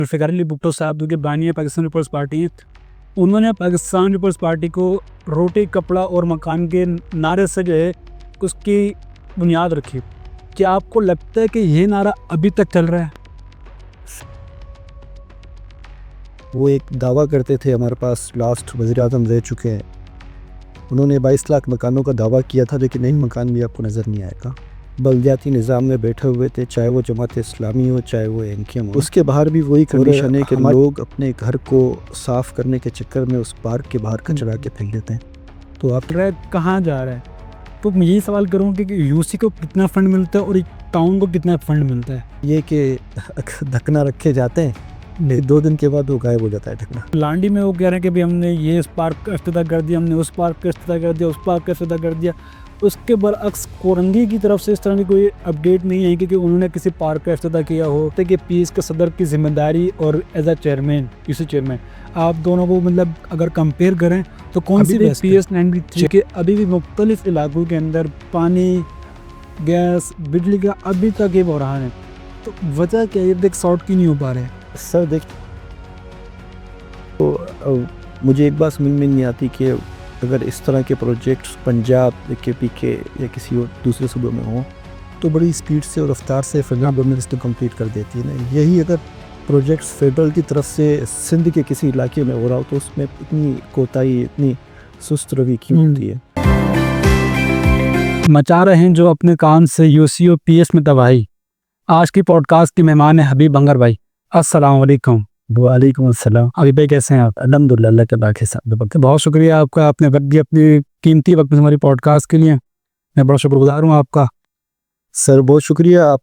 ذوالفقار علی بھٹو صاحب جو کہ بانی پاکستان پیپلز پارٹی، انہوں نے پاکستان پیپلز پارٹی کو روٹی کپڑا اور مکان کے نعرے سے جو ہے اس کی بنیاد رکھی۔ کیا آپ کو لگتا ہے کہ یہ نعرہ ابھی تک چل رہا ہے؟ وہ ایک دعویٰ کرتے تھے، ہمارے پاس لاسٹ وزیر اعظم رہ چکے ہیں، انہوں نے 22 لاکھ مکانوں کا دعویٰ کیا تھا، لیکن ایک مکان بھی آپ کو نظر نہیں آئے گا۔ بلدیاتی نظام میں بیٹھے ہوئے تھے، چاہے وہ جماعت اسلامی ہو چاہے وہ MKM ہو، اس کے باہر بھی وہی کنڈیشن ہے کہ لوگ اپنے گھر کو صاف کرنے کے چکر میں اس پارک کے باہر کچرا کے پھینک دیتے ہیں۔ تو آپ کہاں جا رہا ہے؟ تو میں یہی سوال کروں کہ UC کو کتنا فنڈ ملتا ہے اور ٹاؤن کو کتنا فنڈ ملتا ہے؟ یہ کہ ڈھکنا رکھے جاتے ہیں، 2 دن کے بعد وہ غائب ہو جاتا ہے ڈھکنا۔ لانڈی میں وہ کہہ رہے ہیں کہ ہم نے یہ اس پارک کا افتتاح کر دیا، ہم نے اس پارک کا افتتاح کر دیا، اس پارک کا افتتاح کر دیا۔ اس کے برعکس کورنگی کی طرف سے اس طرح کی کوئی اپڈیٹ نہیں ہے کہ انہوں نے کسی پارک کا افتتاح کیا ہو کہ PS کے صدر کی ذمہ داری اور as a chairman UC chairman آپ دونوں کو مطلب اگر کمپیئر کریں تو کون سی PS93 کے ابھی بھی مختلف علاقوں کے اندر پانی، گیس، بجلی کا ابھی تک یہ بحران ہے، تو وجہ کیا ہے؟ دیکھ سارٹ کی نہیں ہو پا رہے ہیں سر۔ دیکھ تو مجھے ایک بات سمجھ میں نہیں آتی کہ اگر اس طرح کے پروجیکٹس پنجاب KP کے یا کسی اور دوسرے صوبوں میں ہوں تو بڑی اسپیڈ سے اور رفتار سے فیڈرل گورنمنٹ اس کو کمپلیٹ کر دیتی ہے نا۔ یہی اگر پروجیکٹس فیڈرل کی طرف سے سندھ کے کسی علاقے میں ہو رہا ہو تو اس میں اتنی کوتاہی، اتنی سست روی کیوں ہوتی ہے؟ مچا رہے ہیں جو اپنے کام سے UC اور PS میں تباہی۔ آج کی پوڈ کاسٹ کی مہمان ہے حبیب انگر بھائی۔ السلام علیکم۔ وعلیکم السلام۔ حبیب بھائی کیسے ہیں آپ؟ الحمدللہ، اللہ کے باقی ساتھ۔ بہت شکریہ آپ کا، آپ نے وقت دی اپنی قیمتی وقت ہماری پوڈ کاسٹ کے لیے، میں بڑا شکر گزار ہوں آپ کا۔ سر بہت شکریہ آپ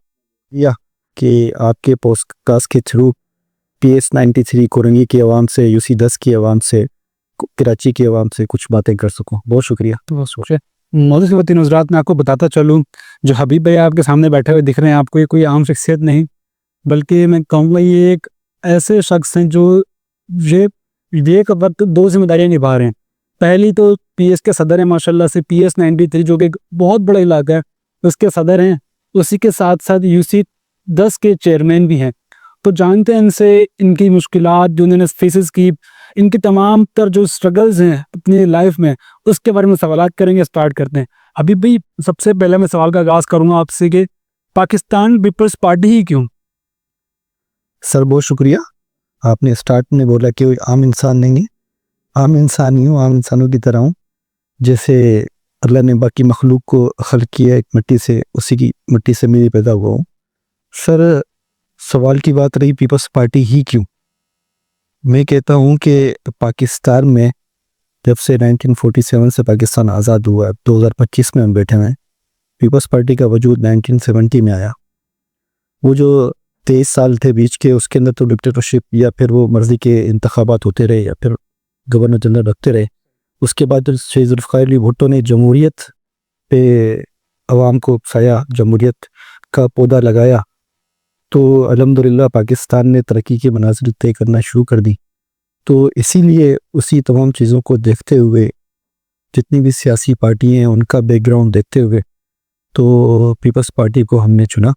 کہ آپ کے پوڈ کاسٹ کے تھرو PS93 کورنگی کی عوام سے، UC 10 کی عوام سے، کراچی کی عوام سے کچھ باتیں کر سکوں۔ بہت شکریہ۔ بہت شکریہ۔ موضوع وقتی نظرات میں آپ کو بتاتا چلوں، جو حبیب بھائی آپ کے سامنے بیٹھے ہوئے دکھ رہے ہیں آپ کو، یہ کوئی عام شخصیت نہیں، بلکہ میں کہوں گا یہ ایک ایسے شخص ہیں جو یہ وقت 2 ذمہ داریاں نبھا رہے ہیں۔ پہلی تو PS کے صدر ہیں ماشاءاللہ سے، PS93 جو کہ ایک بہت بڑا علاقہ ہے اس کے صدر ہیں، اسی کے ساتھ ساتھ UC 10 کے چیئرمین بھی ہیں۔ تو جانتے ہیں ان سے، ان کی مشکلات جو انہوں نے فیسز کی، ان کی تمام تر جو سٹرگلز ہیں اپنی لائف میں، اس کے بارے میں سوالات کریں گے۔ سٹارٹ کرتے ہیں حبیب بھائی، سب سے پہلے میں سوال کا آغاز کروں گا آپ سے کہ پاکستان پیپلز پارٹی ہی کیوں؟ سر بہت شکریہ۔ آپ نے سٹارٹ میں بولا کہ عام انسان نہیں ہے، عام انسان ہی ہوں، عام انسانوں کی طرح ہوں، جیسے اللہ نے باقی مخلوق کو خلق کیا ایک مٹی سے، اسی کی مٹی سے میں پیدا ہوا ہوں۔ سر سوال کی بات رہی پیپلز پارٹی ہی کیوں، میں کہتا ہوں کہ پاکستان میں جب سے 1947 سے پاکستان آزاد ہوا ہے، 2025 میں ہم بیٹھے ہوئے ہیں، پیپلز پارٹی کا وجود 1970 میں آیا۔ وہ جو 23 سال تھے بیچ کے، اس کے اندر تو ڈکٹیٹرشپ یا پھر وہ مرضی کے انتخابات ہوتے رہے یا پھر گورنر جنرل رکھتے رہے۔ اس کے بعد شہید ذوالفقار علی بھٹو نے جمہوریت پہ عوام کو اکسایا، جمہوریت کا پودا لگایا، تو الحمدللہ پاکستان نے ترقی کے مناظر طے کرنا شروع کر دی۔ تو اسی لیے اسی تمام چیزوں کو دیکھتے ہوئے، جتنی بھی سیاسی پارٹی ہیں ان کا بیک گراؤنڈ دیکھتے ہوئے، تو پیپلز پارٹی کو ہم نے چنا،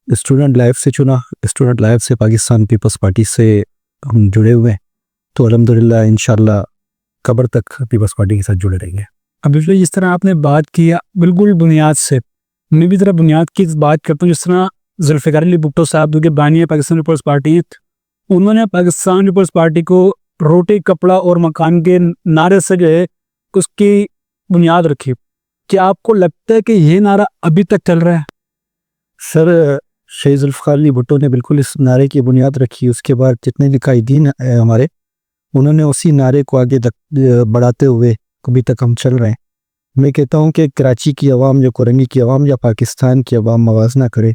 اسٹوڈنٹ لائف سے چنا۔ اسٹوڈنٹ لائف سے پاکستان پیپلز پارٹی سے ہم جڑے ہوئے ہیں، تو الحمدللہ انشاءاللہ قبر تک پیپلز پارٹی کے ساتھ جڑے رہیں گے۔ ابھی جس طرح آپ نے بات کیا بالکل بنیاد سے، میں بھی ذرا بنیاد کی بات کرتا ہوں۔ جس طرح ذوالفقار علی بھٹو صاحب جو کہ بانی پاکستان پیپلز پارٹی، انہوں نے پاکستان پیپلز پارٹی کو روٹی کپڑا اور مکان کے نعرے سے جو ہے اس کی بنیاد رکھی۔ کیا آپ کو لگتا ہے کہ یہ نعرہ ابھی تک چل رہا ہے؟ سر شہید ذوالفقار علی بھٹو نے بالکل اس نعرے کی بنیاد رکھی، اس کے بعد جتنے بھی قائدین ہیں ہمارے، انہوں نے اسی نعرے کو آگے بڑھاتے ہوئے ابھی تک ہم چل رہے ہیں۔ میں کہتا ہوں کہ کراچی کی عوام یا کورنگی کی عوام یا پاکستان کی عوام موازنہ کرے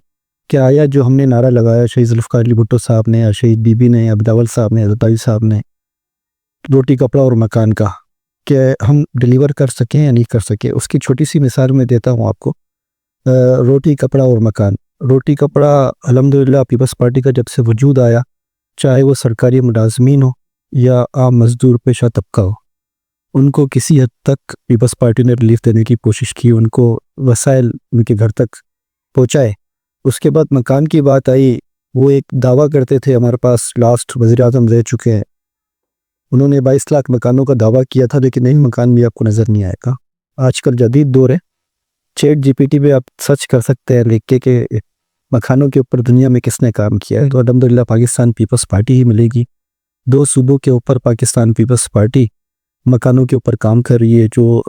کہ آیا جو ہم نے نعرہ لگایا شہید ذوالفقار علی بھٹو صاحب نے یا شہید بی بی نے یا عبداول صاحب نے، حضرت علی صاحب نے، روٹی کپڑا اور مکان کا، کہ ہم ڈیلیور کر سکیں یا نہیں کر سکیں۔ اس کی چھوٹی سی مثال میں دیتا ہوں آپ کو۔ روٹی کپڑا اور مکان، روٹی کپڑا الحمدللہ پیپلز پارٹی کا جب سے وجود آیا، چاہے وہ سرکاری ملازمین ہو یا عام مزدور پیشہ طبقہ ہو، ان کو کسی حد تک پیپلز پارٹی نے ریلیف دینے کی کوشش کی، ان کو وسائل ان کے گھر تک پہنچائے۔ اس کے بعد مکان کی بات آئی، وہ ایک دعویٰ کرتے تھے، ہمارے پاس لاسٹ وزیر اعظم رہ چکے ہیں، انہوں نے 22 لاکھ مکانوں کا دعویٰ کیا تھا، لیکن ایک مکان بھی آپ کو نظر نہیں آئے گا۔ آج کل جدید دور ہے، چیٹ جی پی ٹی پہ آپ سرچ کر سکتے ہیں لکھ کے کہ مکانوں کے اوپر دنیا میں کس نے کام کیا ہے، تو الحمدللہ پاکستان پیپلز پارٹی ہی ملے گی۔ 2 صوبوں کے اوپر پاکستان پیپلز پارٹی مکانوں کے اوپر کام کر رہی ہے، جو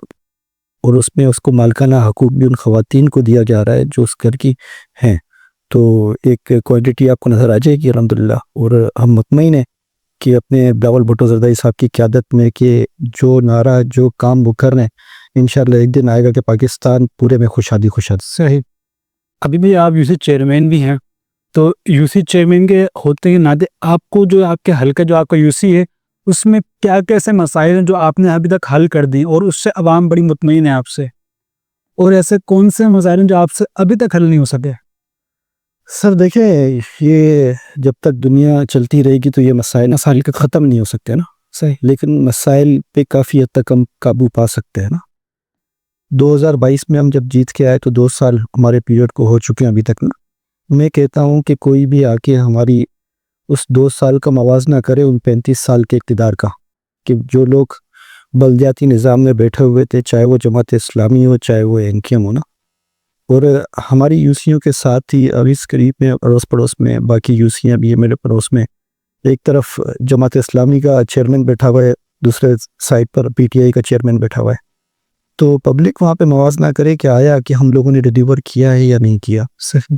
اور اس میں اس کو مالکانہ حقوق بھی ان خواتین کو دیا جا رہا ہے جو اس گھر کی ہیں، تو ایک کوانٹٹی آپ کو نظر آ جائے گی الحمدللہ۔ اور ہم مطمئن ہیں کہ اپنے بلاول بھٹو زرداری صاحب کی قیادت میں کہ جو نعرہ جو کام وہ کر رہے ہیں، انشاءاللہ ایک دن آئے گا کہ پاکستان پورے میں خوشحالی صحیح۔ ابھی بھی آپ یو سی چیئرمین بھی ہیں، تو یو سی چیئرمین کے ہوتے کے ناطے آپ کو جو آپ کے حلقہ جو آپ کا یو سی ہے اس میں کیا کیسے مسائل ہیں جو آپ نے ابھی تک حل کر دی اور اس سے عوام بڑی مطمئن ہے آپ سے، اور ایسے کون سے مسائل ہیں جو آپ سے ابھی تک حل نہیں ہو سکے؟ سر دیکھیں، یہ جب تک دنیا چلتی رہے گی تو یہ مسائل کا ختم نہیں ہو سکتے نا، صحیح، لیکن مسائل پہ کافی حد تک ہم قابو پا سکتے ہیں نا۔ 2022 میں ہم جب جیت کے آئے تو 2 سال ہمارے پیریڈ کو ہو چکے ہیں ابھی تک نا۔ میں کہتا ہوں کہ کوئی بھی آ کے ہماری اس 2 سال کا موازنہ کرے ان 35 سال کے اقتدار کا، کہ جو لوگ بلدیاتی نظام میں بیٹھے ہوئے تھے، چاہے وہ جماعت اسلامی ہو چاہے وہ این کے ایم ہو نا، اور ہماری یوسیوں کے ساتھ ہی ابھی اس قریب میں اڑوس پڑوس میں باقی یوسیاں بھی ہیں میرے پڑوس میں، ایک طرف جماعت اسلامی کا چیئرمین بیٹھا ہوا ہے، دوسرے side per P T I کا چیئرمین بیٹھا ہوا ہے، تو پبلک وہاں پہ موازنہ کرے کہ آیا کہ ہم لوگوں نے ڈیلیور کیا ہے یا نہیں کیا۔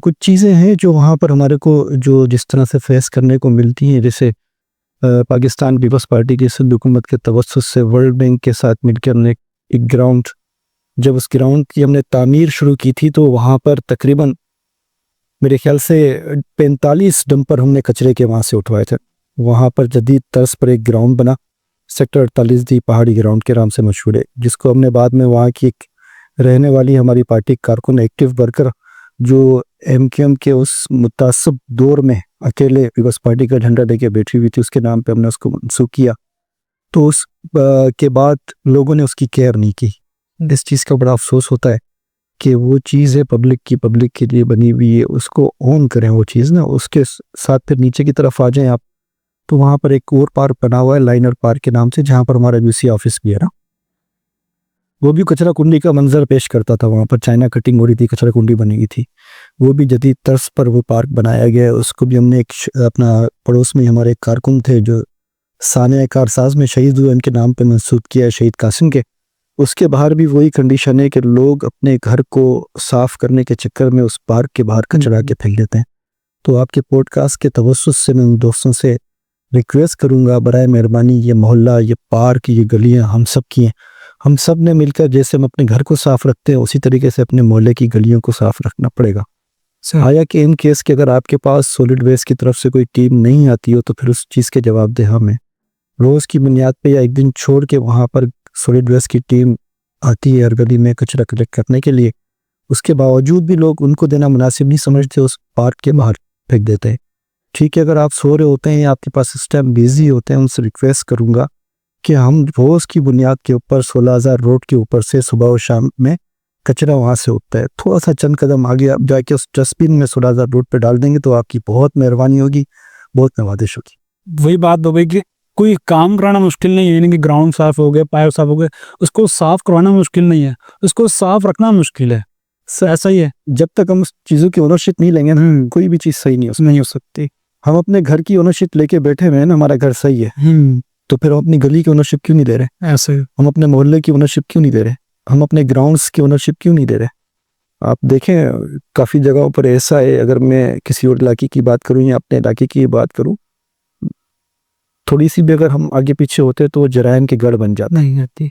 کچھ چیزیں ہیں جو وہاں پر ہمارے کو جو جس طرح سے فیس کرنے کو ملتی ہیں، جیسے پاکستان پیپلز پارٹی کی سندھ حکومت کے توسط سے ورلڈ بینک کے ساتھ مل کر ہم نے ایک گراؤنڈ، جب اس گراؤنڈ کی ہم نے تعمیر شروع کی تھی تو وہاں پر تقریباً میرے خیال سے 45 ڈمپر ہم نے کچرے کے وہاں سے اٹھوائے تھے۔ وہاں پر جدید طرز پر ایک گراؤنڈ بنا، سیکٹر 48 دی پہاڑی گراؤنڈ کے نام سے مشہور ہے، جس کو ہم نے بعد میں وہاں کی ایک رہنے والی ہماری پارٹی کارکن ایکٹیو ورکر جو ایم کیو ایم کے اس متعصب دور میں اکیلے پیپلز پارٹی کا جھنڈا لے کے بیٹھی ہوئی تھی، اس کے نام پہ ہم نے اس کو منسوخ کیا، تو اس کے بعد لوگوں نے اس کی کیئر نہیں کی۔ اس چیز کا بڑا افسوس ہوتا ہے کہ وہ چیز ہے پبلک کے لیے بنی ہوئی ہے، اس کو اون کریں وہ چیز نا۔ اس کے ساتھ پھر نیچے کی طرف آ جائیں آپ تو وہاں پر ایک اور پارک بنا ہوا ہے لائنر پارک کے نام سے، جہاں پر ہمارا یو سی آفس بھی ہے نا، وہ بھی کچرا کنڈی کا منظر پیش کرتا تھا، وہاں پر چائنا کٹنگ ہو رہی تھی، کچرا کنڈی بنی گئی تھی، وہ بھی جدید طرز پر وہ پارک بنایا گیا ہے۔ اس کو بھی ہم نے ایک اپنا پڑوس میں ہمارے ایک کارکن تھے جو سانحہ کارساز میں شہید ہوئے، ان کے نام پہ منسوب کیا ہے، شہید قاسم کے۔ اس کے باہر بھی وہی کنڈیشن ہے کہ لوگ اپنے گھر کو صاف کرنے کے چکر میں اس پارک کے باہر کچرا کے پھینک دیتے ہیں۔ تو آپ کے پوڈ کاسٹ کے توسط سے میں ان دوستوں سے ریکویسٹ کروں گا، برائے مہربانی یہ محلہ، یہ پارک، یہ گلیاں ہم سب کی ہیں، ہم سب نے مل کر جیسے ہم اپنے گھر کو صاف رکھتے ہیں اسی طریقے سے اپنے محلے کی گلیوں کو صاف رکھنا پڑے گا۔ آیا کہ ان کیس کہ اگر آپ کے پاس سولڈ ویسٹ کی طرف سے کوئی ٹیم نہیں آتی ہو تو پھر اس چیز کے جواب دہ ہمیں روز کی بنیاد پہ یا ایک دن چھوڑ کے وہاں پر سولڈ ویسٹ کی ٹیم آتی ہے ہر گلی میں کچرا کلیکٹ کرنے کے لیے، اس کے باوجود بھی لوگ ان کو دینا مناسب نہیں سمجھتے، اس پارک کے باہر پھینک دیتے ہیں۔ ٹھیک ہے، اگر آپ سو رہے ہوتے ہیں یا آپ کے پاس اس ٹائم بیزی ہوتے ہیں، ان سے ریکویسٹ کروں گا کہ ہم روز کی بنیاد کے اوپر 16,000 روڈ کے اوپر سے صبح و شام میں کچرا وہاں سے اٹھتا ہے، تھوڑا سا چند قدم آگے آپ جا کے اس ڈسٹ بن میں 16,000 روڈ پہ ڈال دیں گے تو آپ کی بہت مہربانی ہوگی، بہت نوازش ہوگی۔ وہی بات ہو گئی کہ کوئی کام کرانا مشکل نہیں ہے، یعنی کہ گراؤنڈ صاف ہو گئے، پائپ صاف ہو گئے، اس کو صاف کروانا مشکل نہیں ہے، اس کو صاف رکھنا مشکل ہے۔ ایسا ہی ہے، جب تک ہم اس چیزوں کی اونرشپ نہیں لیں گے نا، کوئی بھی چیز صحیح نہیں ہو سکتی۔ ہم اپنے گھر کی اونرشپ لے کے بیٹھے ہوئے ہیں نا، ہمارا گھر صحیح ہے، تو پھر ہم اپنی گلی کی اونرشپ کیوں نہیں لے رہے؟ ایسے ہم اپنے محلے کی اونرشپ کیوں نہیں لے رہے؟ ہم اپنے گراؤنڈز کی اونرشپ کیوں نہیں لے رہے؟ آپ دیکھیں کافی جگہوں پر ایسا ہے، اگر میں کسی اور علاقے کی بات کروں یا اپنے علاقے کی بات کروں، تھوڑی سی بھی اگر ہم آگے پیچھے ہوتے تو وہ جرائم کے گڑھ بن جاتا نہیں آتی،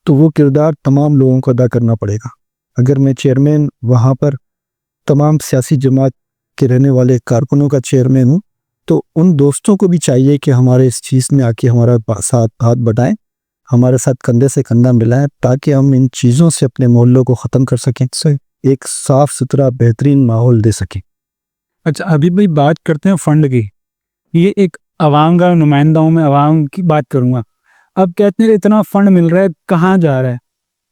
تو وہ کردار تمام لوگوں کو ادا کرنا پڑے گا۔ اگر میں چیئرمین وہاں پر تمام سیاسی جماعت کے رہنے والے کارکنوں کا چیئرمین ہوں تو ان دوستوں کو بھی چاہیے کہ ہمارے اس چیز میں آ کے ہمارا ساتھ ہاتھ بٹائیں، ہمارے ساتھ کندھے سے کندھا ملائیں، تاکہ ہم ان چیزوں سے اپنے محلوں کو ختم کر سکیں، ایک صاف ستھرا بہترین ماحول دے سکیں۔ اچھا ابھی بھائی بات کرتے ہیں فنڈ کی، یہ ایک عوام کا نمائندہ ہوں، میں عوام کی بات کروں گا۔ اب کہتے ہیں اتنا فنڈ مل رہا ہے، کہاں جا رہا ہے؟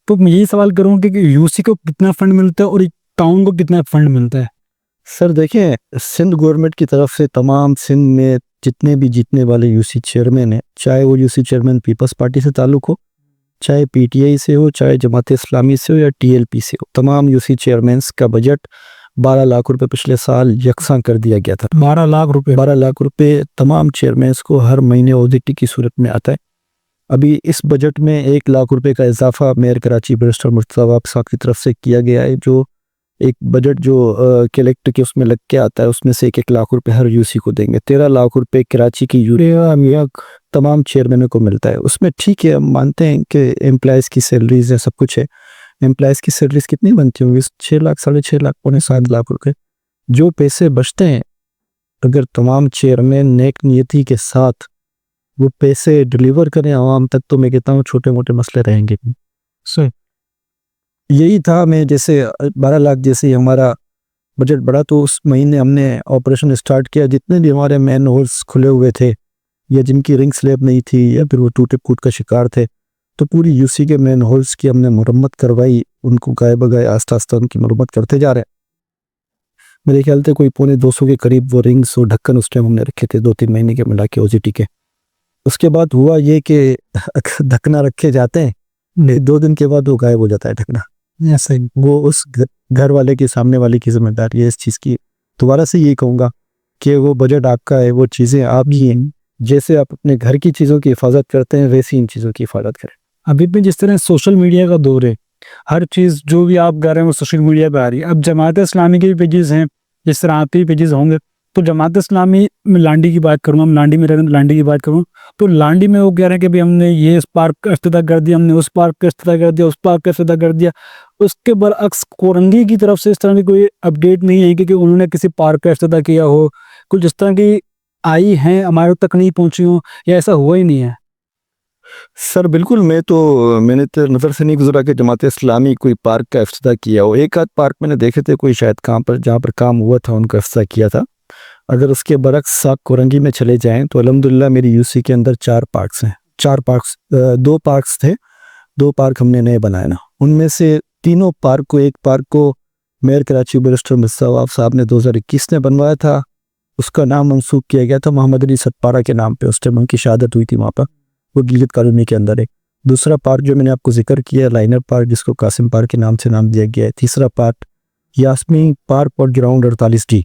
تو میں یہی سوال کروں کہ یو سی کو کتنا فنڈ ملتا ہے اور ٹاؤن کو کتنا فنڈ ملتا ہے؟ سر دیکھیں سندھ گورنمنٹ کی طرف سے تمام سندھ میں جتنے بھی جیتنے والے یو سی چیئرمین ہیں، چاہے وہ U C chairman Peoples Party سے تعلق ہو، چاہے پی ٹی آئی سے ہو، چاہے جماعت اسلامی سے ہو یا ٹی ایل پی سے ہو، تمام یو سی چیئرمینس کا بجٹ 12 لاکھ روپے پچھلے سال یکساں کر دیا گیا تھا۔ 12 لاکھ روپے تمام چیئرمینس کو ہر مہینے اوزیٹی کی صورت میں آتا ہے۔ ابھی اس بجٹ میں 1 لاکھ روپے کا اضافہ میئر کراچی بیرسٹر مرتضیٰ واب صاحب کی طرف سے کیا گیا ہے، جو ایک بجٹ جو کلیکٹ کے اس میں لگ کے آتا ہے، اس میں سے 1 لاکھ روپے ہر یو سی کو دیں گے۔ 13 لاکھ روپے کراچی کی یوریا تمام چیئرمینوں کو ملتا ہے۔ اس میں ٹھیک ہے، ہم مانتے ہیں کہ امپلائز کی سیلریز ہے، سب کچھ ہے۔ امپلائز کی سیلریز کتنی بنتی ہوں گی؟ 6 لاکھ، 6.5 لاکھ، 7 لاکھ روپے۔ جو پیسے بچتے ہیں، اگر تمام چیئرمین نیک نیتی کے ساتھ وہ پیسے ڈلیور کریں عوام تک، تو میں کہتا ہوں چھوٹے موٹے مسئلے رہیں گے۔ یہی تھا، میں جیسے 12 لاکھ جیسے ہمارا بجٹ بڑھا تو اس مہینے ہم نے آپریشن اسٹارٹ کیا۔ جتنے بھی ہمارے مین ہولز کھلے ہوئے تھے یا جن کی رنگ سلیب نہیں تھی یا پھر وہ ٹوٹے پھوٹ کا شکار تھے، تو پوری یو سی کے مین ہولز کی ہم نے مرمت کروائی، ان کو گائے بگائے آہستہ آہستہ ان کی مرمت کرتے جا رہے ہیں۔ میرے خیال سے کوئی 250 کے قریب وہ رنگس اور ڈھکن اس ٹائم ہم نے رکھے تھے، 2-3 مہینے کے ملا کے او جی ٹی کے۔ اس کے بعد ہوا یہ کہ ڈھکنا رکھے جاتے ہیں، 2 دن کے بعد وہ غائب ہو جاتا ہے ڈھکنا۔ وہ اس گھر والے کے سامنے والے کی ذمہ داری ہے اس چیز کی۔ دوبارہ سے یہی کہوں گا کہ وہ بجٹ آپ کا ہے، وہ چیزیں آپ کی ہیں، جیسے آپ اپنے گھر کی چیزوں کی حفاظت کرتے ہیں ویسی ان چیزوں کی حفاظت کریں۔ ابھی بھی جس طرح سوشل میڈیا کا دور ہے، ہر چیز جو بھی آپ کر رہے ہیں وہ سوشل میڈیا پہ آ رہی ہے۔ اب جماعت اسلامی کے بھی پیجز ہیں، جس طرح آپ کے پیجز ہوں گے، تو جماعت اسلامی میں لانڈی کی بات کروں گا، ہم لانڈی میں رہتے ہیں، لانڈی کی بات کروں تو لانڈی میں وہ کہہ رہے ہیں کہ بھی ہم نے یہ اس پارک کا افتتاح کر دیا، ہم نے اس پارک کا افتتاح کر دیا، اس پارک کا افتتاح کر دیا۔ اس کے برعکس کورنگی کی طرف سے اس طرح کی کوئی اپڈیٹ نہیں ہے کہ انہوں نے کسی پارک کا افتتاح کیا ہو، کچھ اس طرح کی آئی ہیں ہمارے تک نہیں پہنچی ہوں، یا ایسا ہوا ہی نہیں ہے۔ سر بالکل، میں نے تو نظر سے نہیں گزرا کہ جماعت اسلامی کوئی پارک کا افتتاح کیا ہو۔ ایک آدھ پارک میں نے دیکھے تھے، کوئی شاید جہاں پر کام ہوا تھا ان کا افتتاح کیا تھا۔ اگر اس کے برعکس آپ کورنگی میں چلے جائیں تو الحمدللہ میری یو سی کے اندر 4 پارکس ہیں۔ 2 پارکس تھے، 2 پارک ہم نے نئے بنائے نا، ان میں سے تینوں پارک کو، ایک پارک کو میئر کراچی بیرسٹر مرتضیٰ واب صاحب نے 2021 میں بنوایا تھا، اس کا نام منسوخ کیا گیا تھا محمد علی ستپارہ کے نام پہ، اس ٹائم ان کی شہادت ہوئی تھی وہاں پر، وہ گلگت کالونی کے اندر ہے۔ دوسرا پارک جو میں نے آپ کو ذکر کیا لائنر پارک، جس کو قاسم پارک کے نام سے نام دیا گیا ہے۔ تیسرا پارک یاسمین پارک اور گراؤنڈ 48D۔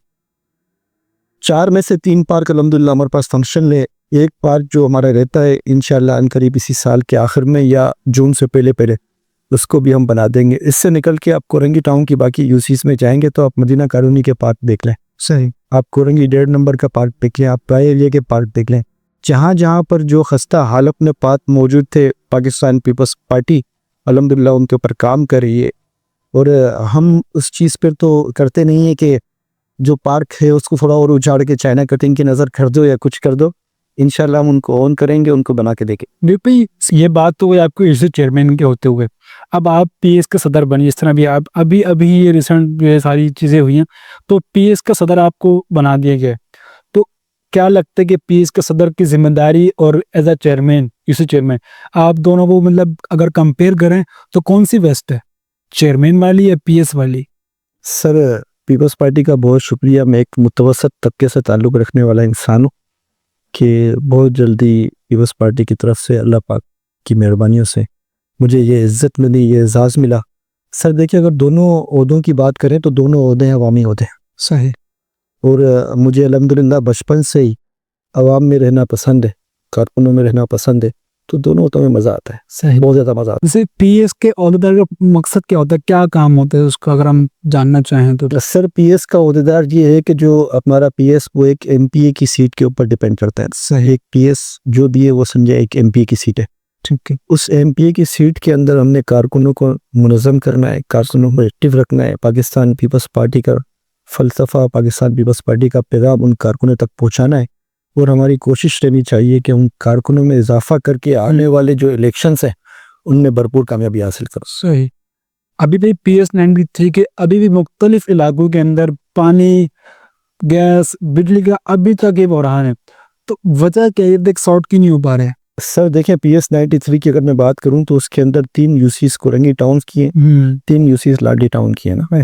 4 میں سے 3 پارک الحمدللہ ہمارے پاس فنکشن لے۔ ایک پارک جو ہمارا رہتا ہے انشاءاللہ ان قریب اسی سال کے آخر میں یا جون سے پہلے اس کو بھی ہم بنا دیں گے۔ اس سے نکل کے آپ کورنگی ٹاؤن کی باقی یو سیز میں جائیں گے تو آپ مدینہ کالونی کے پارک دیکھ لیں، صحیح، آپ کورنگی 1.5 نمبر کا پارک دیکھ لیں، آپ پرائے ایریا کے پارک دیکھ لیں۔ جہاں پر جو خستہ حالت میں پارک موجود تھے، پاکستان پیپلز پارٹی الحمدللہ ان کے اوپر کام کر رہی ہے، اور ہم اس چیز پر تو کرتے نہیں ہیں کہ جو پارک ہے اس کو تھوڑا اور اجاڑ کے چائنا کٹنگ کی نظر کر دو یا کچھ کر دو۔ انشاءاللہ ہم ان کو آن کریں گے، ان کو بنا کے دیں گے۔ یہ بات تو آپ کو اس چیئرمین کے ہوتے ہوئے، اب آپ پی ایس کے صدر بنی، اس طرح بھی آپ ابھی یہ ریسنٹ یہ ساری چیزیں ہوئی ہیں، تو پی ایس کا صدر آپ کو بنا دیا گیا، تو کیا لگتا ہے کہ پی ایس کے صدر کی ذمہ داری اور ایز اے چیئرمین، اسی چیئرمین، آپ دونوں کو مطلب اگر کمپیئر کریں تو کون سی بیسٹ ہے، چیئرمین والی یا پی ایس والی؟ سر پیپلز پارٹی کا بہت شکریہ، میں ایک متوسط طبقے سے تعلق رکھنے والا انسان ہوں کہ بہت جلدی پیپلز پارٹی کی طرف سے اللہ پاک کی مہربانیوں سے مجھے یہ عزت ملی، یہ اعزاز ملا۔ سر دیکھیں، اگر دونوں عہدوں کی بات کریں تو دونوں عہدے عوامی عہدے ہیں، صحیح، اور مجھے الحمدللہ بچپن سے ہی عوام میں رہنا پسند ہے، کارکنوں میں رہنا پسند ہے، تو دونوں عہدوں میں مزہ آتا ہے، صحیح، بہت زیادہ مزہ آتا جیسے پی ایس کے عہدیدار کا مقصد کیا ہوتا ہے، کیا کام ہوتا ہے اس کا، اگر ہم جاننا چاہیں تو؟ ہے۔ سر پی ایس کا عہدیدار یہ ہے کہ جو ہمارا پی ایس وہ ایک ایم پی اے کی سیٹ کے اوپر ڈیپینڈ کرتا ہے۔ صحیح، ایک پی ایس جو بھی ہے وہ سمجھے ایک ایم پی اے کی سیٹ ہے، ٹھیک ہے، اس ایم پی اے کی سیٹ کے اندر ہم نے کارکنوں کو منظم کرنا ہے، کارکنوں کو ایکٹیو رکھنا ہے، پاکستان پیپلز پارٹی کا فلسفہ، پاکستان پیپلز پارٹی کا پیغام ان کارکنوں تک پہنچانا ہے، اور ہماری کوشش رہنی چاہیے کہ ان کارکنوں میں اضافہ کر کے آنے والے جو الیکشنز ہیں ان میں بھرپور کامیابی حاصل کرو۔ صحیح۔ ابھی بھی پی ایس 93 کے ابھی بھی مختلف علاقوں کے اندر پانی، گیس، بجلی کا ابھی تک یہ بحران ہے، تو وجہ کیا ہے، دیکھ سارٹ کی نہیں ہو پا رہے ہیں؟ سر دیکھیں، پی ایس 93 کی اگر میں بات کروں تو اس کے اندر 3 یو سیز کورنگی ٹاؤن کی ہیں، 3 یو سیز لاڈی ٹاؤن کی ہیں نا۔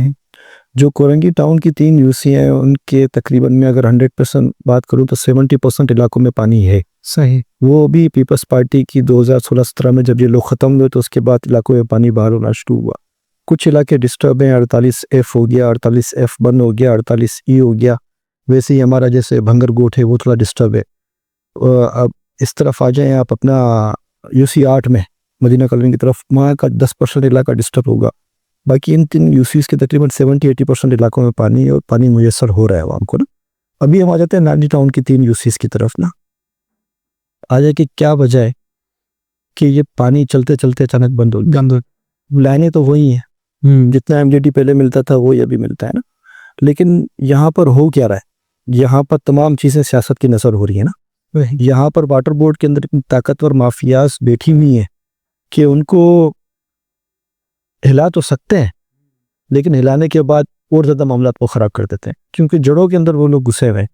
جو کورنگی ٹاؤن کی 3 یوسی ہیں ان کے تقریباً میں اگر 100% بات کروں تو 70% علاقوں میں پانی ہے. صحیح. وہ بھی پیپلز پارٹی کی 2016-17 میں جب یہ لوگ ختم ہوئے تو اس کے بعد علاقوں میں پانی باہر ہونا شروع ہوا. کچھ علاقے ڈسٹرب ہیں, 48F ہو گیا, 48F بند ہو گیا, 48E ہو گیا. ویسے ہی ہمارا جیسے بھنگر گوٹ ہے وہ تھوڑا ڈسٹرب ہے. اب اس طرف آ جائیں آپ اپنا یوسی 8 میں مدینہ کالونی کی طرف, وہاں کا 10% علاقہ ڈسٹرب ہوگا. باقی ان 3 یوسیز کے تقریباً 70-80% علاقوں میں پانی ہے اور پانی میسر ہو رہا ہے عوام کو نا. ابھی ہم آ جاتے ہیں ناندی ٹاؤن کی 3 یوسیز کی طرف نا. آ جائے کہ کیا وجہ ہے کہ یہ پانی چلتے چلتے اچانک بند ہو گیا. لائنیں تو وہی ہیں, جتنا MGD پہلے ملتا تھا وہی ابھی ملتا ہے نا. لیکن یہاں پر ہو کیا رہا ہے, یہاں پر تمام چیزیں سیاست کی نظر ہو رہی ہیں نا. یہاں پر واٹر بورڈ کے اندر اتنی طاقتور مافیاز بیٹھی ہوئی ہیں کہ ان کو ہلا تو سکتے ہیں لیکن ہلانے کے بعد اور زیادہ معاملات کو خراب کر دیتے ہیں کیونکہ جڑوں کے اندر وہ لوگ گھسے ہوئے ہیں.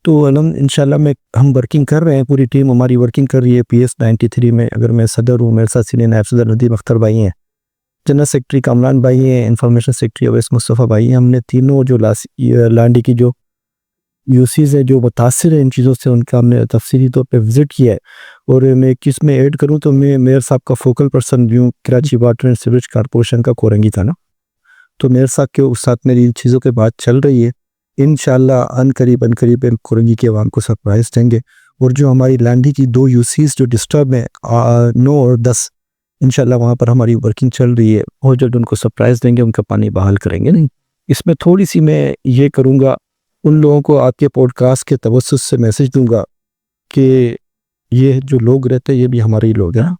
تو انشاءاللہ میں ہم ورکنگ کر رہے ہیں, پوری ٹیم ہماری ورکنگ کر رہی ہے. PS 93 میں اگر میں صدر ہوں, میرے ساتھ سینئر نائب صدر ندیم اختر بھائی ہیں, جنرل سیکرٹری کامران بھائی ہیں, انفارمیشن سیکرٹری اویس مصطفیٰ بھائی ہیں. ہم نے تینوں جو لانڈی کی جو یوسیز ہیں جو متاثر ہیں ان چیزوں سے, ان کا ہم نے تفصیلی طور پہ وزٹ کیا ہے. اور میں کس میں ایڈ کروں تو میں میئر صاحب کا فوکل پرسن بھی ہوں. Karachi water and sewerage corporation کا کورنگی تھا نا, تو میئر صاحب کے ساتھ میری ان چیزوں کے بات چل رہی ہے. انشاءاللہ ان قریب کورنگی کے عوام کو سرپرائز دیں گے. اور جو ہماری لانڈی کی 2 یوسیز جو ڈسٹرب ہیں 9 اور 10, انشاءاللہ وہاں پر ہماری ورکنگ چل رہی ہے. اور جلد ان کو سرپرائز دیں گے, ان کا پانی بحال کریں گے. نہیں, اس میں تھوڑی سی میں یہ کروں گا, ان لوگوں کو آپ کے پوڈ کاسٹ کے توسط سے میسج دوں گا کہ یہ جو لوگ رہتے ہیں یہ بھی ہمارے ہی لوگ ہیں نا.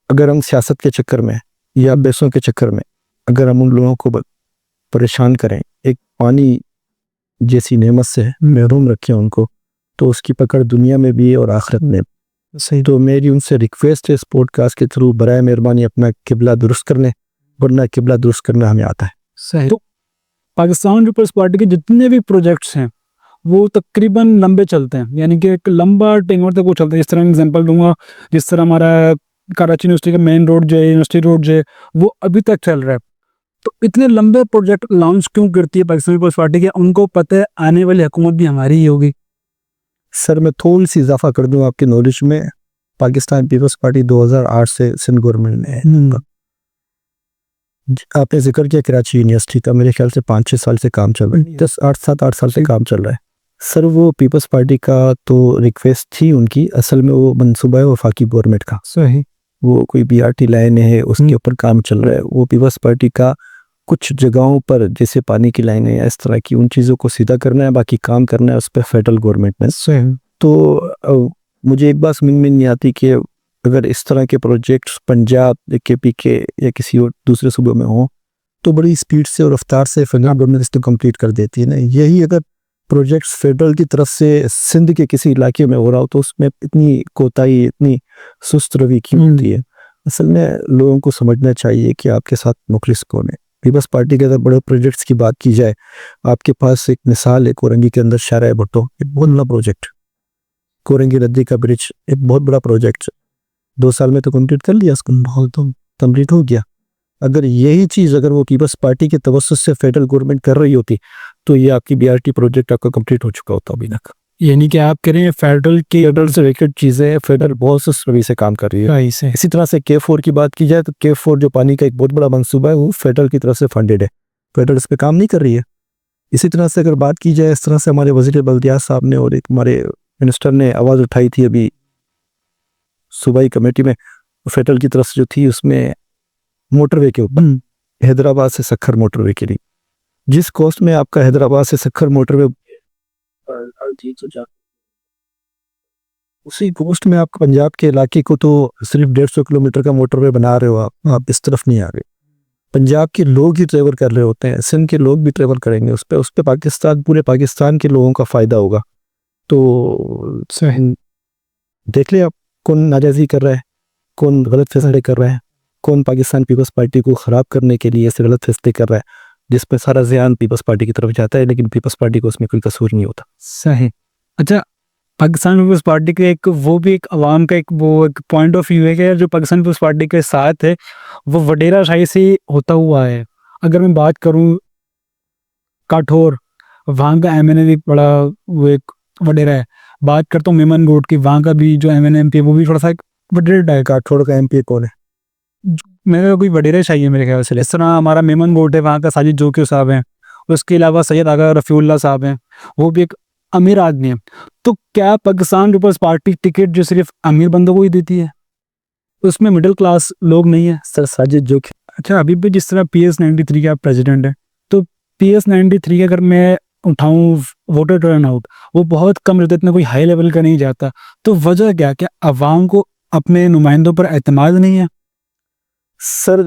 اگر ہم سیاست کے چکر میں یا پیسوں کے چکر میں اگر ہم ان لوگوں کو پریشان کریں, ایک پانی جیسی نعمت سے محروم رکھیں ان کو, تو اس کی پکڑ دنیا میں بھی ہے اور آخرت میں. صحیح. تو میری ان سے ریکویسٹ ہے اس پوڈ کاسٹ کے تھرو برائے مہربانی اپنا قبلہ درست کر لیں, ورنہ قبلہ درست کرنا ہمیں آتا ہے. صحیح. تو پاکستان پیپلز پارٹی کے جتنے بھی پروجیکٹس ہیں وہ تقریباً لمبے چلتے ہیں, یعنی کہ ایک لمبا ٹینور تک وہ چلتا ہے. جس طرح ایگزامپل دوں گا, جس طرح ہمارا کراچی یونیورسٹی کا مین روڈ جو ہے, یونیورسٹی روڈ جو ہے, وہ ابھی تک چل رہا ہے. تو اتنے لمبے پروجیکٹ لانچ کیوں کرتی ہے پاکستان پیپلز پارٹی کے؟ ان کو پتہ ہے آنے والی حکومت بھی ہماری ہی ہوگی. سر میں تھوڑی سی اضافہ کر دوں آپ کے نالج میں. پاکستان پیپلز پارٹی 2008 سے سندھ گورنمنٹ میں ہے. آپ نے ذکر کیا کراچی یونیورسٹی کا, میرے خیال سے 5-6 سال سے کام چل رہا ہے, 7-8 سال سے کام چل رہا ہے. سر وہ پیپلز پارٹی کا تو ریکویسٹ تھی ان کی, اصل میں وہ منصوبہ ہے وفاقی گورنمنٹ کا. صحیح. وہ کوئی BRT لائن ہے اس کے اوپر کام چل رہا ہے. وہ پیپلز پارٹی کا کچھ جگہوں پر جیسے پانی کی لائنیں یا اس طرح کی ان چیزوں کو سیدھا کرنا ہے, باقی کام کرنا ہے اس پہ فیڈرل گورنمنٹ نے. صحیح. تو مجھے ایک بات سمجھ میں نہیں آتی کہ اگر اس طرح کے پروجیکٹس پنجاب, KP کے یا کسی اور دوسرے صوبوں میں ہوں تو بڑی سپیڈ سے اور رفتار سے فیڈرل گورنمنٹ اس کو کمپلیٹ کر دیتی ہے نا. یہی اگر پروجیکٹس فیڈرل کی طرف سے سندھ کے کسی علاقے میں ہو رہا ہو تو اس میں اتنی کوتاہی, اتنی سست روی کیوں ہوتی ہے؟ اصل میں لوگوں کو سمجھنا چاہیے کہ آپ کے ساتھ مخلص کون ہے. پیپلز پارٹی کے اگر بڑے پروجیکٹس کی بات کی جائے, آپ کے پاس ایک مثال ہے کورنگی کے اندر شارع بھٹو, ایک بہت بڑا پروجیکٹ. کورنگی ردی کا برج ایک بہت بڑا پروجیکٹ, 2 سال میں تو کمپلیٹ کر لیا, اس کو بہت کمپلیٹ ہو گیا. اگر یہی چیز اگر وہ پیپلز پارٹی کے توسط سے فیڈرل گورنمنٹ کر رہی ہوتی تو یہ آپ کی BRT پروجیکٹ آپ کا کمپلیٹ ہو چکا ہوتا ابھی تک. یعنی کہ آپ کہہ رہے ہیں فیڈرل سے ریلیٹڈ چیزیں فیڈرل بہت سست روی سے کام کر رہی ہے. اسی طرح سے K4 کی بات کی جائے تو K4 جو پانی کا ایک بہت بڑا منصوبہ ہے وہ فیڈرل کی طرف سے فنڈیڈ ہے, فیڈرل اس پہ کام نہیں کر رہی ہے. اسی طرح سے اگر بات کی جائے, اس طرح سے ہمارے وزیر بلدیات صاحب نے اور ایک ہمارے منسٹر نے آواز اٹھائی تھی ابھی صوبائی کمیٹی میں, فیڈرل کی طرف سے جو تھی اس میں موٹر وے کے اوپر, حیدرآباد سے سکھر موٹر وے کے لیے, جس کوسٹ میں آپ کا حیدرآباد سے سکھر موٹر وے اسی کوسٹ میں آپ پنجاب کے علاقے کو تو صرف 150 کلومیٹر کا موٹر وے بنا رہے ہو. آپ اس طرف نہیں آ گئے. پنجاب کے لوگ ہی ٹریول کر رہے ہوتے ہیں, سندھ کے لوگ بھی ٹریول کریں گے اس پہ پاکستان, پورے پاکستان کے لوگوں کا فائدہ ہوگا. تو دیکھ لیں آپ کون ناجائزی کر رہا ہے, کون غلط فیصلے کر رہا ہے, کون پاکستان پیپلز پارٹی کو خراب کرنے کے لیے ایسے غلط فیصلے کر رہا ہے جس پہ سارا زیان پیپلز پارٹی کی طرف جاتا ہے لیکن پیپلز پارٹی کو اس میں کوئی قصور نہیں ہوتا. صحیح. اچھا, پاکستان پیپلز پارٹی کے ایک وہ بھی ایک عوام کا ایک پوائنٹ آف ویو ہے کہ جو پاکستان پیپلز پارٹی کے ساتھ ہے وہ وڈیرا شاہی سے ہوتا ہوا ہے. اگر میں بات کروں کاٹھور وہاں کا ایم این اے بھی بڑا وہ ایک وڈیرا ہے. بات کرتا ہوں میمن گوٹ کی, وہاں کا بھی جو ایم این ایم پی ہے وہ بھی تھوڑا سا ایک وڈیرا ٹائپ کا. کاٹھوڑ کا ایم پی کون ہے؟ میرے کو کوئی وڈیرا چاہیے میرے خیال سے. اس طرح ہمارا میمن گوٹ ہے, وہاں کا ساجد جوکیو صاحب ہیں. اس کے علاوہ سید آغا رفیع اللہ صاحب ہیں, وہ بھی ایک امیر آدمی ہیں. تو کیا پاکستان پیپلز پارٹی ٹکٹ جو صرف امیر بندوں کو ہی دیتی ہے, اس میں مڈل کلاس لوگ نہیں ہیں؟ سر ساجد جو اچھا ابھی بھی جس طرح پی ایس 93 کا پریزیڈنٹ ہے, تو پی ایس 93 اگر میں اٹھاؤں ووٹر ٹرن آؤٹ وہ بہت کم رہتا ہے, اتنا کوئی ہائی لیول کا نہیں جاتا. تو وجہ کیا عوام کو اپنے نمائندوں پر اعتماد نہیں ہے؟ سر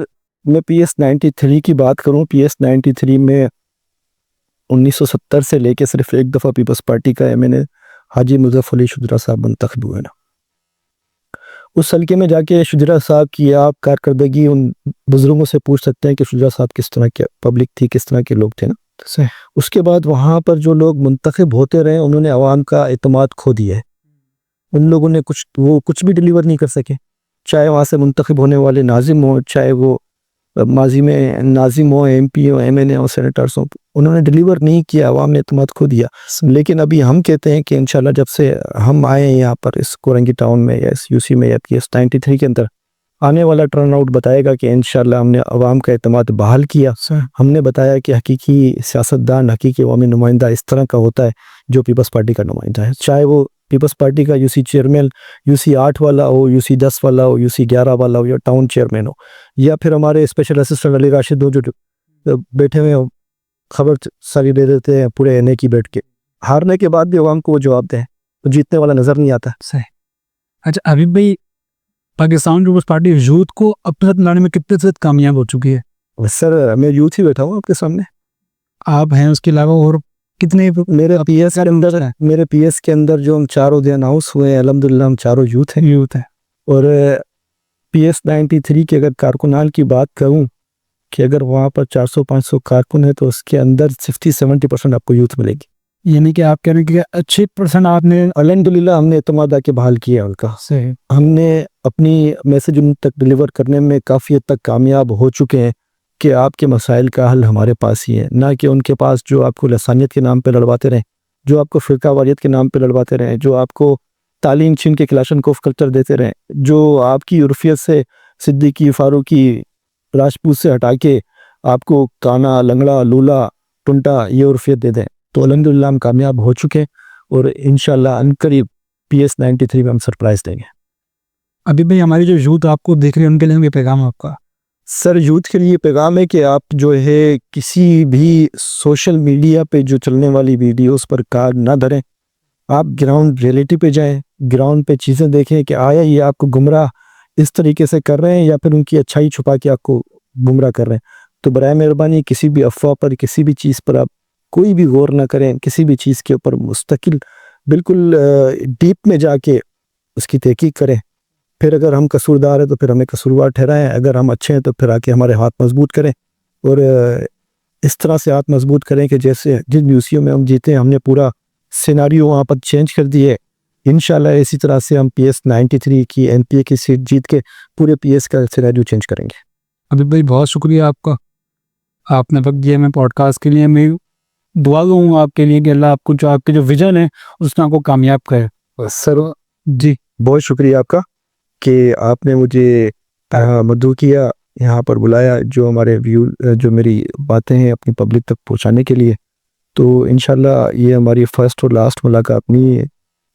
میں پی ایس 93 کی بات کروں, پی ایس 93 میں 1970 سے لے کے صرف ایک دفعہ پیپلز پارٹی کا ایم این اے حاجی مظفر علی شجرا صاحب منتخب ہوئے نا. اس حلقے میں جا کے شجرا صاحب کی آپ کارکردگی ان بزرگوں سے پوچھ سکتے ہیں کہ شجرا صاحب کس طرح کے پبلک تھی, کس طرح کے لوگ تھے نا. اس کے بعد وہاں پر جو لوگ منتخب ہوتے رہے انہوں نے عوام کا اعتماد کھو دیا ہے. ان لوگوں نے کچھ بھی ڈیلیور نہیں کر سکے, چاہے وہاں سے منتخب ہونے والے ناظم ہوں, چاہے وہ ماضی میں ناظم ہوں, ایم پی ہوں, ایم این اے ہوں, سینیٹرز ہوں, انہوں نے ڈیلیور نہیں کیا, عوام نے اعتماد کھو دیا. لیکن ابھی ہم کہتے ہیں کہ انشاءاللہ جب سے ہم آئے ہیں یہاں پر اس کورنگی ٹاؤن میں یا اس یو سی میں یا پی ایس 93 کے اندر, آنے والا ٹرن آؤٹ بتائے گا کہ انشاءاللہ ہم نے عوام کا اعتماد بحال کیا. ہم نے بتایا کہ حقیقی سیاستدان, حقیقی عوامی نمائندہ اس طرح کا ہوتا ہے جو پیپلز پارٹی کا نمائندہ ہے, چاہے وہ پیپلز پارٹی کا یو سی چیئرمین یو سی 8 والا ہو, یو سی 10 والا ہو, یو سی 11 والا ہو, یا ٹاؤن چیئرمین ہو, یا پھر ہمارے اسپیشل اسسٹنٹ علی راشد ہو جو بیٹھے ہوئے خبر ساری دے دیتے ہیں پورے این اے کی بیٹھ کے. ہارنے کے بعد بھی عوام کو وہ جواب دیں, تو جیتنے والا نظر نہیں آتا. صحیح. اچھا ابھی بھائی پاکستان پیپلز پارٹی یوتھ کو اپنے ساتھ لانے میں کتنے سے کامیاب ہو چکی ہے؟ سر میں یوتھ ہی بیٹھا ہوں آپ کے سامنے. آپ ہیں, اس کے علاوہ اور کتنے میرے پی ایس کے اندر جو ہم چاروں دن ہاؤس ہوئے ہیں الحمدللہ ہم چاروں یوتھ ہیں. اور پی ایس 93 کے اگر کارکنان کی بات کروں کہ اگر وہاں پر 400-500 کارکن ہیں تو اس کے اندر 60-70% آپ کو یوتھ ملے گی. یعنی کہ آپ کہہ رہے ہیں کہ اچھے پرسنٹ آپ نے الحمدللہ ہم نے اعتماد آ کے بحال کیا ان کا. صحیح. ہم نے اپنی میسج ان تک ڈیلیور کرنے میں کافی حد تک کامیاب ہو چکے ہیں کہ آپ کے مسائل کا حل ہمارے پاس ہی ہے, نہ کہ ان کے پاس جو آپ کو لسانیت کے نام پہ لڑواتے رہیں, جو آپ کو فرقہ واریت کے نام پہ لڑواتے رہیں, جو آپ کو تعلیم چھین کے کلاشن کوف کلچر دیتے رہیں, جو آپ کی عرفیت سے صدیقی فاروقی راجپوت سے ہٹا کے آپ کو کانا لنگڑا لولا ٹنٹا یہ عرفیت دے دیں. تو الحمدللہ ہم کامیاب ہو چکے اور انشاءاللہ عنقریب پی ایس 93 میں ہم سرپرائز دیں گے. ابھی بھائی ہماری جو یوتھ آپ کو دیکھ رہے ہیں ان کے لیے یہ پیغام ہے آپ کا؟ سر یوتھ کے لیے پیغام ہے کہ آپ جو ہے کسی بھی سوشل میڈیا پہ جو چلنے والی ویڈیوز پر کار نہ دھریں, آپ گراؤنڈ ریئلٹی پہ جائیں, گراؤنڈ پہ چیزیں دیکھیں کہ آیا یہ آپ کو گمراہ اس طریقے سے کر رہے ہیں یا پھر ان کی اچھائی چھپا کے آپ کو گمراہ کر رہے ہیں. تو برائے مہربانی کسی بھی افواہ پر, کسی بھی چیز پر آپ کوئی بھی غور نہ کریں, کسی بھی چیز کے اوپر مستقل بالکل ڈیپ میں جا کے اس کی تحقیق کریں. پھر اگر ہم قصوردار ہیں تو پھر ہمیں قصوروار ٹھہرائیں, اگر ہم اچھے ہیں تو پھر آ کے ہمارے ہاتھ مضبوط کریں, اور اس طرح سے ہاتھ مضبوط کریں کہ جیسے جن میوسیوں میں ہم جیتے ہیں ہم نے پورا سیناریو وہاں پر چینج کر دیے. انشاءاللہ اسی طرح سے ہم پی ایس 93 کی ایم پی اے کی سیٹ جیت کے پورے پی ایس کا سیناریو چینج کریں گے. ابھی بھائی بہت شکریہ آپ کا, آپ نے وقت دیا میں پوڈ کاسٹ کے لیے. میں دعا دوں آپ کے لیے کہ اللہ آپ کو جو آپ کے جو ویژن ہے اس میں آپ کو کامیاب کرے. سر جی بہت شکریہ آپ کا کہ آپ نے مجھے مدعو کیا, یہاں پر بلایا, جو ہمارے جو میری باتیں ہیں اپنی پبلک تک پہنچانے کے لیے. تو انشاءاللہ یہ ہماری فرسٹ اور لاسٹ ملاقات نہیں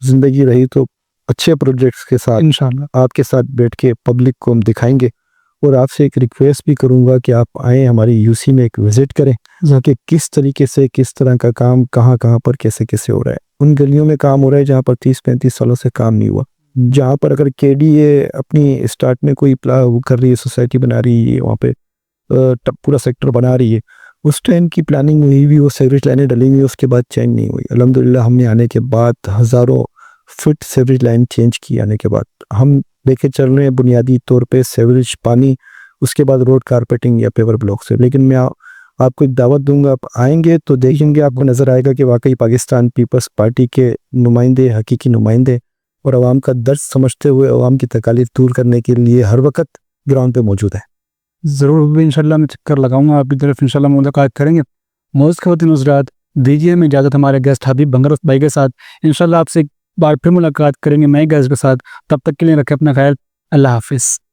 زندگی رہی تو اچھے پروجیکٹس کے ساتھ انشاءاللہ آپ کے ساتھ بیٹھ کے پبلک کو ہم دکھائیں گے. اور آپ سے ایک ریکویسٹ بھی کروں گا کہ آپ آئیں ہماری یو سی میں ایک وزٹ کریں کہ کس طریقے سے کس طرح کا کام کہاں کہاں پر کیسے کیسے ہو رہا ہے. ان گلیوں میں کام ہو رہا ہے جہاں پر 30-35 سالوں سے کام نہیں ہوا, جہاں پر اگر کے ڈی اے اپنی اسٹارٹ میں کوئی کر رہی ہے, سوسائٹی بنا رہی ہے, وہاں پہ پورا سیکٹر بنا رہی ہے, اس ٹائم کی پلاننگ ہوئی بھی, وہ سیوریج لائنیں ڈلی ہوئی, اس کے بعد چینج نہیں ہوئی. الحمدللہ ہم نے آنے کے بعد ہزاروں فٹ سیوریج لائن چینج کی. آنے کے بعد ہم دیکھے چل رہے ہیں بنیادی طور پہ سیوریج پانی, اس کے بعد روڈ کارپیٹنگ یا پیور بلاک سے. لیکن میں آپ کو ایک دعوت دوں گا, آپ آئیں گے تو دیکھیں گے, آپ کو نظر آئے گا کہ واقعی پاکستان پیپلز پارٹی کے نمائندے, حقیقی نمائندے اور عوام کا درد سمجھتے ہوئے عوام کی تکالیف دور کرنے کے لیے ہر وقت گراؤنڈ پہ موجود ہے. ضرور انشاءاللہ میں چکر لگاؤں گا آپ کی طرف, انشاءاللہ ملاقات کریں گے. موز خواتین حضرات، دیجیے ہمیں اجازت ہمارے گیسٹ حبیب بنگروف بھائی کے ساتھ۔ انشاءاللہ آپ سے ایک بار پھر ملاقات کریں گے نئے گیسٹ کے ساتھ، تب تک کے لیے رکھیں اپنا خیال، اللہ حافظ۔